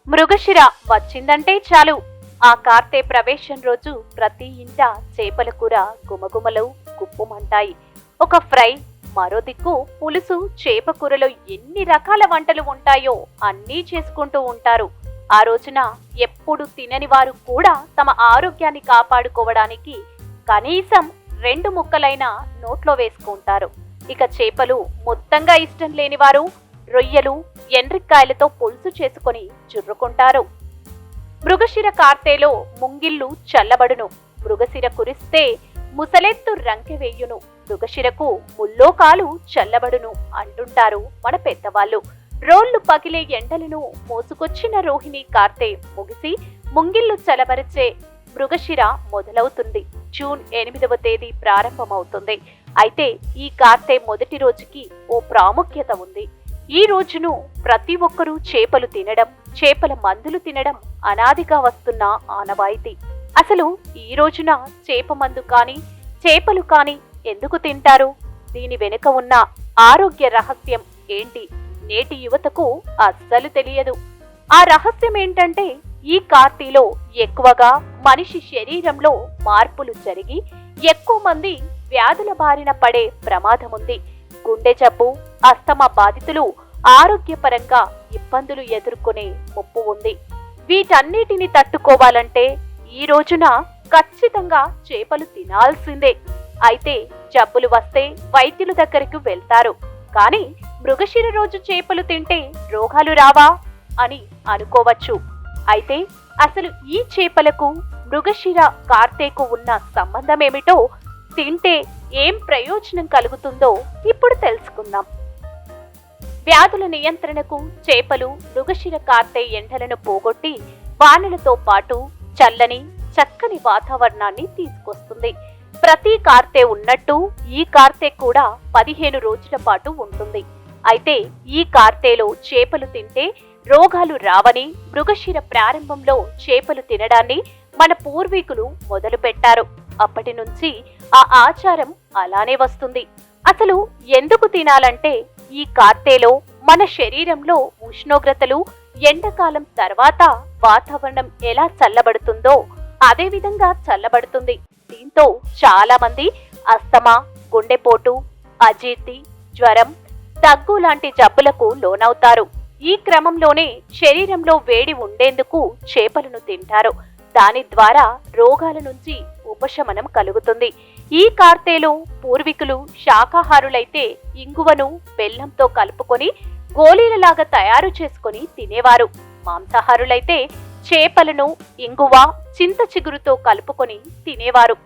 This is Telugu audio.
మృగశిర వచ్చిందంటే చాలు ఆ కార్తె ప్రవేశం రోజు ప్రతి ఇంట చేపల కూర గుమగుమలు గుప్పుమంటాయి. ఒక ఫ్రై, మరో దిక్కు పులుసు, చేప కూరలో ఎన్ని రకాల వంటలు ఉంటాయో అన్నీ చేసుకుంటూ ఉంటారు. ఆ రోజున ఎప్పుడు తినని వారు కూడా తమ ఆరోగ్యాన్ని కాపాడుకోవడానికి కనీసం 2 ముక్కలైనా నోట్లో వేసుకుంటారు. ఇక చేపలు మొత్తంగా ఇష్టం లేని వారు రొయ్యలు, ఎండ్రిక్కాయలతో పులుసు చేసుకొని చుర్రుకుంటారు. మృగశిర కార్తెలో ముంగిళ్ళు చల్లబడును. మృగశిర కురిస్తే ముసలెత్తు రంకెవేయును. మృగశిరకు ముల్లో కాలు చల్లబడును అంటుంటారు మన పెద్దవాళ్ళు. రోళ్లు పగిలే ఎండలను మోసుకొచ్చిన రోహిణి కార్తె ముగిసి ముంగిళ్ళు చల్లబరిచే మృగశిర మొదలవుతుంది. జూన్ 8వ తేదీ ప్రారంభమవుతుంది. అయితే ఈ కార్తె మొదటి రోజుకి ఓ ప్రాముఖ్యత ఉంది. ఈ రోజును ప్రతి ఒక్కరూ చేపలు తినడం, చేపల మందులు తినడం అనాదిగా వస్తున్న ఆనవాయితీ. అసలు ఈ రోజున చేప మందు కాని, చేపలు కాని ఎందుకు తింటారు? దీని వెనుక ఉన్న ఆరోగ్య రహస్యం ఏంటి? నేటి యువతకు అస్సలు తెలియదు. ఆ రహస్యం ఏంటంటే ఈ కార్తీలో ఎక్కువగా మనిషి శరీరంలో మార్పులు జరిగి ఎక్కువ మంది వ్యాధుల బారిన పడే ప్రమాదముంది. గుండె జబ్బు, అస్తమా బాధితులు ఆరోగ్యపరంగా ఇబ్బందులు ఎదుర్కొనే ముప్పు ఉంది. వీటన్నిటిని తట్టుకోవాలంటే ఈ రోజున ఖచ్చితంగా చేపలు తినాల్సిందే. అయితే జబ్బులు వస్తే వైద్యుల దగ్గరికి వెళ్తారు. కానీ మృగశిర రోజు చేపలు తింటే రోగాలు రావా అని అనుకోవచ్చు. అయితే అసలు ఈ చేపలకు మృగశిర కార్తెకు ఉన్న సంబంధం ఏమిటో, తింటే ఏం ప్రయోజనం కలుగుతుందో ఇప్పుడు తెలుసుకుందాం. వ్యాధుల నియంత్రణకు చేపలు మృగశిర కార్తె ఎండలను పోగొట్టి వానలతో పాటు చల్లని చక్కని వాతావరణాన్ని తీసుకొస్తుంది. ప్రతి కార్తె ఉన్నట్టు ఈ కార్తె కూడా 15 రోజుల పాటు ఉంటుంది. అయితే ఈ కార్తెలో చేపలు తింటే రోగాలు రావని మృగశిర ప్రారంభంలో చేపలు తినడాన్ని మన పూర్వీకులు మొదలుపెట్టారు. అప్పటి నుంచి ఆ ఆచారం అలానే వస్తుంది. అసలు ఎందుకు తినాలంటే ఈ కార్తెలో మన శరీరంలో ఉష్ణోగ్రతలు ఎండాకాలం తర్వాత వాతావరణం ఎలా చల్లబడుతుందో అదే విధంగా చల్లబడుతుంది. దీంతో చాలా మంది అస్తమా, గుండెపోటు, అజీర్తి, జ్వరం, దగ్గు లాంటి జబ్బులకు లోనవుతారు. ఈ క్రమంలోనే శరీరంలో వేడి ఉండేందుకు చేపలను తింటారు. దాని ద్వారా రోగాల నుంచి ఉపశమనం కలుగుతుంది. ఈ కార్తెలో పూర్వీకులు శాకాహారులైతే ఇంగువను బెల్లంతో కలుపుకొని గోళీలలాగా తయారు చేసుకొని తినేవారు. మాంసాహారులైతే చేపలను ఇంగువ, చింత చిగురుతో కలుపుకొని తినేవారు.